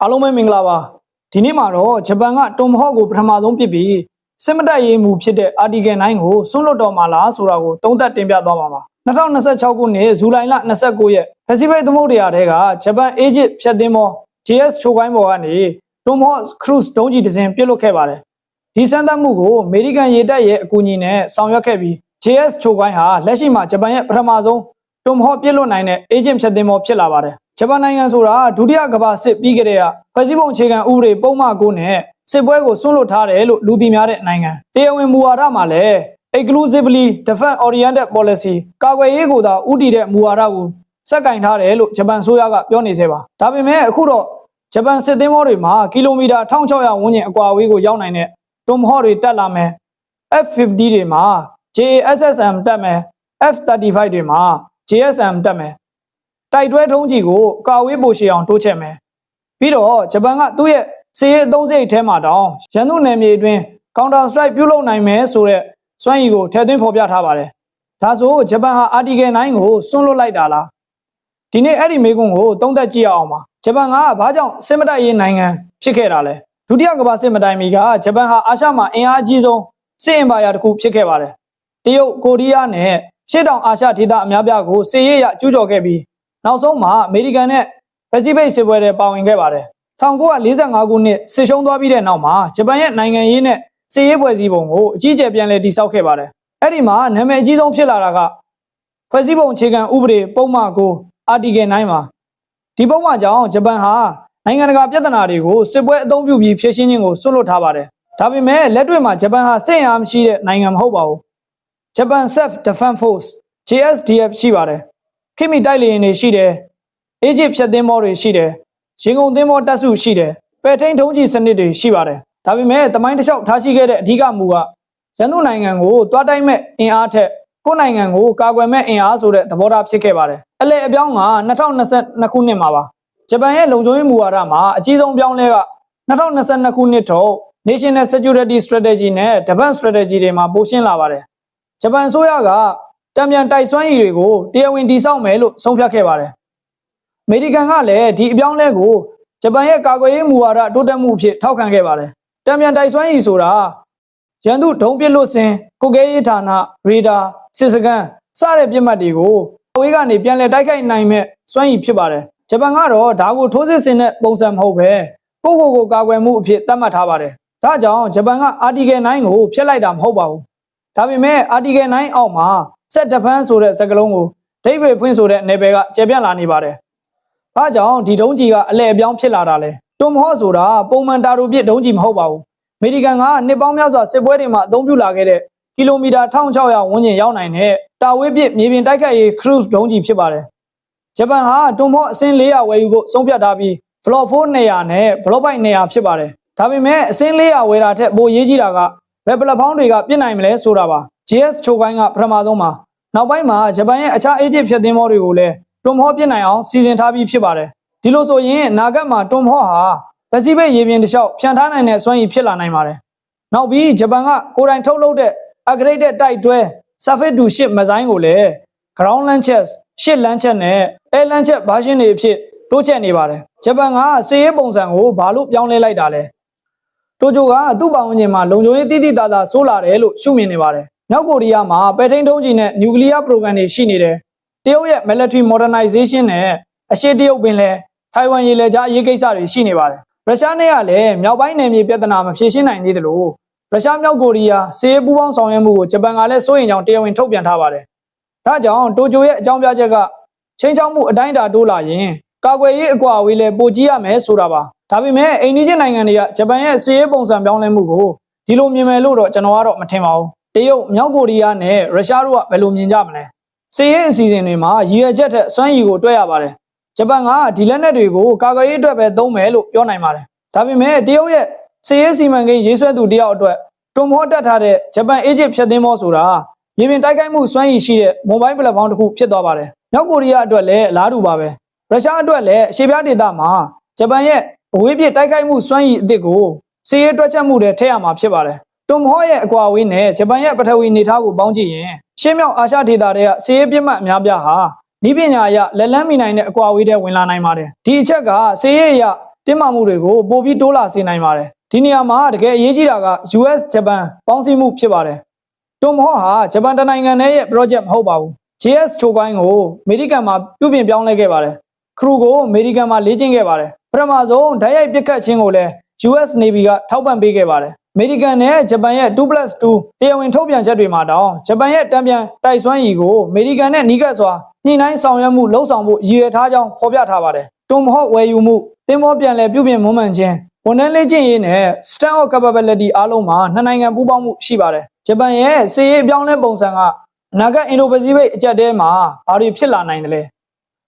အားလုံးပဲမင်္ဂလာပါဒီနေ့မှာတော့ဂျပန်ကတွန်ဟော့ကိုပထမဆုံးပြစ်ပြီးစစ်မတိုက်ရေးမှုဖြစ်တဲ့ Article 9ကိုဆွန့်လွတ်တော်မှာလားဆိုတာကိုသုံးသပ်တင်ပြသွားပါပါ2026ခုနှစ်ဇူလိုင်လ29ရက် Pacific သမုဒ္ဒရာထဲကဂျပန် Egypt ဖြတ်သင်းမော JS ချိုကိုင်းပေါ်ကနေတွန်ဟော့ cruise ဒုံးကျည်တစ်စင်းပစ်လွတ်ခဲ့ပါတယ်ဒီစမ်းသပ်မှုကိုအမေရိကန်ရေတပ်ရဲ့အကူအညီနဲ့ဆောင်ရွက်ခဲ့ပြီး JS ချိုကိုင်းဟာလက်ရှိမှာဂျပန်ရဲ့ပထမဆုံးတွန်ဟော့ပစ်လွတ်နိုင်တဲ့ Egypt ဖြတ်သင်းမောဖြစ်လာပါတယ်ဂျပန်နိုင်ငံဆိုတာဒုတိယကမ္ဘာစစ်ပြီးကြတဲ့ဖွဲ့စည်းပုံအခြေခံဥပဒေပုံမှန်9နဲ့စစ်ပွဲကိုဆွန့်လွတ်ထားတယ်လို့လူသိများတဲ့နိုင်ငံတရားဝင်မူဝါဒမှာလည်း exclusively defense oriented policy ကာကွယ်ရေးကိုသာဦးတည်တဲ့မူဝါဒကိုစက်ကင်ထားတယ်လို့ဂျပန်ဆိုရကပြောနေသေးပါဒါပေမဲ့အခုတော့ဂျပန်စစ်သင်္ဘောတွေမှာကီလိုမီတာ1600ဝန်းကျင်အကွာအဝေးကိုရောက်နိုင်တဲ့တွန်ဟော့တွေတက်လာမယ် F50 တွေမှာ JASSM တက်မယ် F35 တွေမှာ JSM တက်မယ်တိုက်တွဲထုံးကြီးကိုကာဝေးပိုရှေအောင်တိုးချက်မယ်ပြီးတော့ဂျပန်ကသူ့ရဲ့စစ်ရေးအသုံးစရိတ်ထဲမှာတောင်ရန်သူနယ်မြေအတွင်း counter strike ပြုလုပ်နိုင်မယ်ဆိုတဲ့စွမ်းရည်ကိုထည့်သွင်းဖော်ပြထားပါတယ်ဒါဆိုဂျပန်ဟာ Article 9ကိုဆွန့်လွတ်လိုက်တာလားဒီနေ့အဲ့ဒီမေးခွန်းကိုသုံးသပ်ကြည့်အောင်ပါဂျပန်ကဘာကြောင့်စစ်မတိုက်ရေးနိုင်ငံဖြစ်ခဲ့တာလဲဒုတိယကမ္ဘာစစ်မတိုင်မီကဂျပန်ဟာအာရှမှာအင်အားအကြီးဆုံးစစ်အင်ပါယာတစ်ခုဖြစ်ခဲ့ပါတယ်တရုတ်ကိုရီးယားနဲ့ရှေ့တောင်အာရှဒေသအများပြားကိုစစ်ရေးရကျူးကျော်ခဲ့ပြီးနောက်ဆုံးမှာအမေရိကန်နဲ့ပစိဖိတ်စစ်ပွဲတွေပါဝင်ခဲ့ပါတယ်1945ခုနှစ်စစ်ရှုံးသွားပြီးတဲ့နောက်မှာဂျပန်ရဲ့နိုင်ငံရေးနဲ့စစ်ရေးဖွဲ့စည်းပုံကိုအကြီးအကျယ်ပြန်လည်တည်ဆောက်ခဲ့ပါတယ်အဲ့ဒီမှာနာမည်အကြီးဆုံးဖြစ်လာတာကဖွဲ့စည်းပုံအခြေခံဥပဒေပုံမှန်9 Article 9ပါဒီပုံမှန်ကြောင့်ဂျပန်ဟာနိုင်ငံတကာပြဿနာတွေကိုစစ်ပွဲအသုံးပြုပြီးဖြေရှင်းခြင်းကိုဆွတ်လွတ်ထားပါတယ်ဒါပေမဲ့လက်တွေ့မှာဂျပန်ဟာစစ်အင်အားမရှိတဲ့နိုင်ငံမဟုတ်ပါဘူးဂျပန် Self Defense Force JSDF ရှိပါတယ်ခိမိတိုက်လေယာဉ်တွေရှိတယ်။ Egypt ဖြတ်သင်းမောတွေရှိတယ်။ရင်ကုန်သင်းမောတပ်စုရှိတယ်။ပဲထိန်ထုံးကြီးစနစ်တွေရှိပါတယ်။ဒါပေမဲ့တမိုင်းတစ်လျှောက်ထားရှိခဲ့တဲ့အဓိကမူကရန်သူနိုင်ငံကိုတွားတိုက်မဲ့အင်အားထက်ကိုယ်နိုင်ငံကိုကာကွယ်မဲ့အင်အားဆိုတဲ့သဘောထားဖြစ်ခဲ့ပါတယ်။အလဲအပြောင်းက2022ခုနှစ်မှာပါ။ဂျပန်ရဲ့လုံခြုံရေးမူဝါဒမှာအကြီးဆုံးပြောင်းလဲက2022ခုနှစ်ထုတ် National Security Strategy နဲ့ Defense Strategy တွေမှာပိုရှင်းလာပါတယ်။ဂျပန်အစိုးရကတံပြန်တိုက်စွမ်းရည်တွေကိုတရားဝင်တည်ဆောက်မယ်လို့ဆုံးဖြတ်ခဲ့ပါတယ်။အမေရိကန်ကလည်းဒီအပြောင်းလဲကိုဂျပန်ရဲ့ကာကွယ်ရေးမူဝါဒတိုးတက်မှုအဖြစ်ထောက်ခံခဲ့ပါတယ်။တံပြန်တိုက်စွမ်းရည်ဆိုတာရန်သူဒုံးပစ်လွတ်စင်ကုတ်ကဲရေးဌာနရေဒါစစ်စခန်းစတဲ့ပစ်မှတ်တွေကိုအဝေးကနေပြန်လည်တိုက်ခိုက်နိုင်မဲ့စွမ်းရည်ဖြစ်ပါတယ်။ဂျပန်ကတော့ဒါကိုထိုးစစ်ဆင်တဲ့ပုံစံမဟုတ်ပဲကိုကာကွယ်မှုအဖြစ်သတ်မှတ်ထားပါတယ်။ဒါကြောင့်ဂျပန်က Article 9ကိုဖျက်လိုက်တာမဟုတ်ပါဘူး။ဒါပေမဲ့ Article 9အောက်မှာSelf Defense ဆိုတဲ့စကားလုံးကိုဒိဗေဖွင့်ဆိုတဲ့နယ်ပယ်ကကျေပြန့်လာနေပါတယ်။ဒါကြောင့်ဒီဒုံးကျည်ကအလဲအပြောင်းဖြစ်လာတာလေ။တွန်ဟော့ဆိုတာပုံမှန်တာတိုပစ်ဒုံးကျည်မဟုတ်ပါဘူး။အမေရိကန်ကနှစ်ပေါင်းများစွာစစ်ပွဲတွေမှာအသုံးပြုလာခဲ့တဲ့ကီလိုမီတာ1600ဝန်းကျင်ရောက်နိုင်တဲ့တာဝေးပစ်မြေပြင်တိုက်ခိုက်ရေး cruise ဒုံးကျည်ဖြစ်ပါတယ်။ဂျပန်ဟာတွန်ဟော့အစင်း400ဝယ်ယူဖို့ဆုံးဖြတ်ထားပြီး Block 4 200နဲ့ Block 5 200ဖြစ်ပါတယ်။ဒါပေမဲ့အစင်း400ဝယ်တာထက်ပိုရေးကြီးတာကဘယ်ပလက်ဖောင်းတွေကပြစ်နိုင်မလဲဆိုတာပါ။ JS ချိုကိုင်းကပထမဆုံးပါနောက်ပိုင်းမှာဂျပန်ရဲ့အခြား Egypt ဖြတ်သင်းမောတွေကိုလည်းတွန်ဟော့ပြစ်နိုင်အောင်စီစဉ်ထားပြီးဖြစ်ပါတယ်ဒီလိုဆိုရင်နာဂတ်မှာတွန်ဟော့ဟာပစိဖိတ်ရေပြင်တစ်လျှောက်ဖြန့်ထားနိုင်တဲ့စွမ်းရည်ဖြစ်လာနိုင်ပါတယ်နောက်ပြီးဂျပန်ကကိုယ်တိုင်ထုတ်လုပ်တဲ့ upgraded တိုက်တွဲ Surface to Ship မစ်ဇိုင်းကိုလည်း ground launcher ရှစ် launcher နဲ့ air launcher version တွေအဖြစ်တိုးချဲ့နေပါတယ်ဂျပန်ကစစ်ရေးပုံစံကိုဘာလို့ပြောင်းလဲလိုက်တာလဲတိုကျိုကသူ့ပတ်ဝန်းကျင်မှာလုံခြုံရေးတိတိတသားဆိုးလာတယ်လို့ရှုမြင်နေပါတယ်မြောက်ကိုရီးယားမှာပဲထိန်ထုံးကြီးနဲ့နျူကလ িয়ার ပရိုဂရမ်တွေရှိနေတယ်တရုတ်ရဲ့ military modernization နဲ့အရှေ့တရုတ်ပင်လယ်ထိုင်ဝမ်ရေလက်ကြားအရေးကိစ္စတွေရှိနေပါတယ်ရုရှားနဲ့ကလည်းမြောက်ပိုင်းနယ်မြေပြဿနာမဖြေရှင်းနိုင်သေးတယ်လို့ရုရှားမြောက်ကိုရီးယားစစ်ရေးပူးပေါင်းဆောင်ရွက်မှုကိုဂျပန်ကလည်းစိုးရိမ်ကြောင်းတရားဝင်ထုတ်ပြန်ထားပါတယ်ဒါကြောင့်တိုကျိုရဲ့အကြောင်းပြချက်ကချင်းချောင်းမှုအတိုင်းအတာတိုးလာရင်ကာကွယ်ရေးအကွာအဝေးလည်းပိုကြီးရမယ်ဆိုတာပါဒါပေမဲ့အိန္ဒိယနိုင်ငံတွေကဂျပန်ရဲ့စစ်ရေးပုံစံပြောင်းလဲမှုကိုဒီလိုမြင်မယ်လို့တော့ကျွန်တော်ကတော့မထင်ပါဘူးတရုတ်မြောက်ကိုရီးယားနဲ့ရုရှားတို့ကဘယ်လိုမြင်ကြမလဲစစ်ရေးအစီအစဉ်တွေမှာရည်ရွယ်ချက်ထက်စွမ်းရည်ကိုတွက်ရပါတယ်ဂျပန်ကဒီလက်နက်တွေကိုကာကွယ်ရေးအတွက်ပဲသုံးမယ်လို့ပြောနိုင်ပါတယ်ဒါပေမဲ့တရုတ်ရဲ့စစ်ရေးစီမံကိန်းရေးဆွဲသူတယောက်အတွက်တွန်ဟော့တက်ထားတဲ့ဂျပန် Egypt ဖြတ်သင်းမောဆိုတာမြေပြင်တိုက်ခိုက်မှုစွမ်းရည်ရှိတဲ့မိုဘိုင်းပလက်ဖောင်းတစ်ခုဖြစ်သွားပါတယ်မြောက်ကိုရီးယားအတွက်လည်းအလားတူပါပဲရုရှားအတွက်လည်းအရှေ့ပြားဒေသမှာဂျပန်ရဲ့အဝေးပြေးတိုက်ခိုက်မှုစွမ်းရည်အသစ်ကိုစစ်ရေးတွက်ချက်မှုတွေထည့်ရမှာဖြစ်ပါတယ်တွန်ဟော့ရဲ့အကွာအဝေးနဲ့ဂျပန်ရဲ့ပထဝီအနေအထားကိုပေါင်းကြည့်ရင်ရှေ့မြောက်အာရှဒေသတွေကစစ်ရေးပြစ်မှတ်အများပြားဟာဤပညာအရလက်လန်းမိနိုင်တဲ့အကွာအဝေးတွေဝင်လာနိုင်ပါတယ်ဒီအချက်ကစစ်ရေးအရတ တင်းမာမှုတွေကိုပိုပြီးတိုးလာစေနိုင်ပါတယ်ဒီနေရာမှာတကယ်အရေးကြီးတာက US ဂျပန်ပေါင်းစည်းမှုဖြစ်ပါတယ်တွမ်ဟော့ဟာဂျပန်တနိုင်ငံရဲ့ project မဟုတ်ပါဘူး JS ချိုကိုင်းကိုအမေရိကန်မှာပြုပြင်ပြောင်းလဲခဲ့ပါတယ်ခရူကိုအမေရိကန်မှာလေ့ကျင့်ခဲ့ပါတယ်ပထမဆုံးဓာတ်ရိုက်ပစ်ခတ်ခြင်းကိုလည်း US Navy ကထောက်ပံ့ပေးခဲ့ပါတယ်အမေရိကန်နဲ့ဂျပန်ရဲ့ 2+2 တရားဝင်ထုတ်ပြန်ချက်တွေမှာတောင်ဂျပန်ရဲ့တံပြန်တိုက်စွမ်းရည်ကိုအမေရိကန်နဲ့နှီးကပ်စွာညှိနှိုင်းဆောင်ရွက်မှုလှုံ့ဆော်ဖို့ရည်ရွယ်ထားကြောင်းဖော်ပြထားပါတယ်တွမ်ဟော့ဝယ်ယူမှုသင်္ဘောပြန်လည်ပြုပြင်မွမ်းမံခြင်းဝန်ထမ်းလေ့ကျင့်ရေးနဲ့ stand of capability အားလုံးမှာနှစ်နိုင်ငံပူးပေါင်းမှုရှိပါတယ်ဂျပန်ရဲ့စစ်ရေးပြောင်းလဲပုံစံကအနာဂတ်အင်ဒိုပစိဖိတ်အကြက်တဲမှာဘာတွေဖြစ်လာနိုင်တယ်လဲ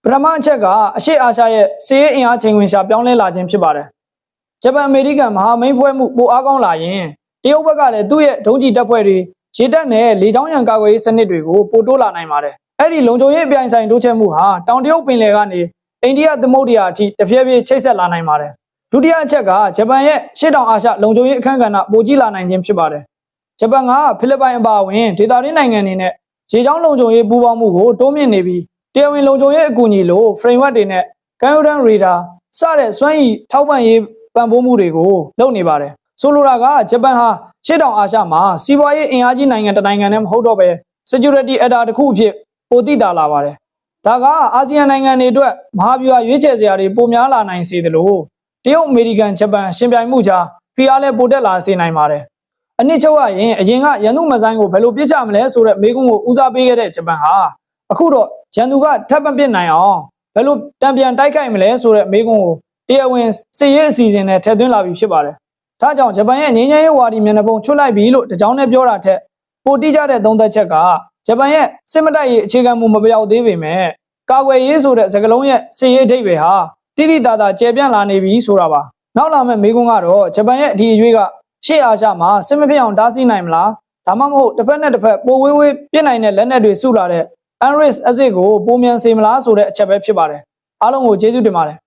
ပထမအချက်ကအရှေ့အာရှရဲ့စစ်ရေးအင်အားချိန်ခွင်ရှာပြောင်းလဲလာခြင်းဖြစ်ပါတယ်ဂျပန်အမေရိကန်မဟာမိတ်ဖွဲ့မှုပိုအားကောင်းလာရင်တရုတ်ဘက်ကလည်းသူ့ရဲ့ဒုံးကျည်တပ်ဖွဲ့တွေရေတပ်နဲ့လေကြောင်းရန်ကာကွယ်ရေးစနစ်တွေကိုပိုတိုးလာနိုင်ပါတယ်အဲ့ဒီလုံခြုံရေးအပြိုင်ဆိုင်တိုးချဲ့မှုဟာတောင်တရုတ်ပင်လယ်ကနေအိန္ဒိယသမုဒ္ဒရာအထိတဖြည်းဖြည်းချိတ်ဆက်လာနိုင်ပါတယ်ဒုတိယအချက်ကဂျပန်ရဲ့ရှေ့တောင်အာရှလုံခြုံရေးအခမ်းကဏ္ဍပိုကြီးလာနိုင်ခြင်းဖြစ်ပါတယ်ဂျပန်ကဖိလစ်ပိုင်အပါအဝင်ဒေသတွင်းနိုင်ငံတွေနဲ့ရေကြောင်းလုံခြုံရေးပူးပေါင်းမှုကိုတိုးမြင့်နေပြီးတရားဝင်လုံခြုံရေးအကူအညီလို framework တွေနဲ့ကမ်းရိုးတန်းရေဒါစတဲ့စွမ်းရည်ထောက်ပံ့ရေးပံ့ပိုးမှုတွေကိုလုပ်နေပါတယ်ဆိုလိုတာကဂျပန်ဟာရှေ့တောင်အာရှမှာစီးပွားရေးအင်အားကြီးနိုင်ငံတစ်နိုင်ငံနဲ့မဟုတ်တော့ပဲ security actor တစ်ခုအဖြစ်ပိုသိတာလာပါတယ်ဒါကအာဆီယံနိုင်ငံတွေအတွက်မဟာဗျူဟာရွေးချယ်စရာတွေပိုများလာနိုင်စေသလိုတရုတ်အမေရိကန်ဂျပန်ရှင်ပြိုင်မှုကြားဖိအားလည်းပိုတက်လာစေနိုင်ပါတယ်အနည်းချုပ်ရရင်အရင်ကရန်သူမဆိုင်ကိုဘယ်လိုပြစ်ချမလဲဆိုတဲ့မေးခွန်းကိုဦးစားပေးခဲ့တဲ့ဂျပန်ဟာအခုတော့ရန်သူကထပ်မပစ်နိုင်အောင်ဘယ်လိုတံပြန်တိုက်ခိုက်မလဲဆိုတဲ့မေးခွန်းကိုတရားဝင်စစ်ရေးအစီအစဉ်နဲ့ထည့်သွင်းလာပြီးဖြစ်ပါတယ်ဒါကြောင့်ဂျပန်ရဲ့ငြိမ်းချမ်းရေးဝါဒီမျက်နှာပုံချွတ်လိုက်ပြီလို့တကြောင်နဲ့ပြောတာထက်ပိုတိကျတဲ့သုံးသက်ချက်ကဂျပန်ရဲ့စစ်မတိုက်ရေးအခြေခံမှုမပြောက်သေးပေမဲ့ကာကွယ်ရေးဆိုတဲ့စကားလုံးရဲ့စစ်ရေးအဓိပ္ပာယ်ဟာတိတိတသာကျယ်ပြန့်လာနေပြီဆိုတာပါနောက်လာမယ့်မေးခွန်းကတော့ဂျပန်ရဲ့ဒီအရွေးကရှေ့အာရှမှာစစ်မဖြစ်အောင်တားဆီးနိုင်မလားဒါမှမဟုတ်တစ်ဖက်နဲ့တစ်ဖက်ပိုဝေးဝေးပြစ်နိုင်တဲ့လက်နက်တွေစုလာတဲ့ Unris အသစ်ကိုပုံမြန်စေမလားဆိုတဲ့အချက်ပဲဖြစ်ပါတယ်အားလုံးကိုကျေးဇူးတင်ပါတယ်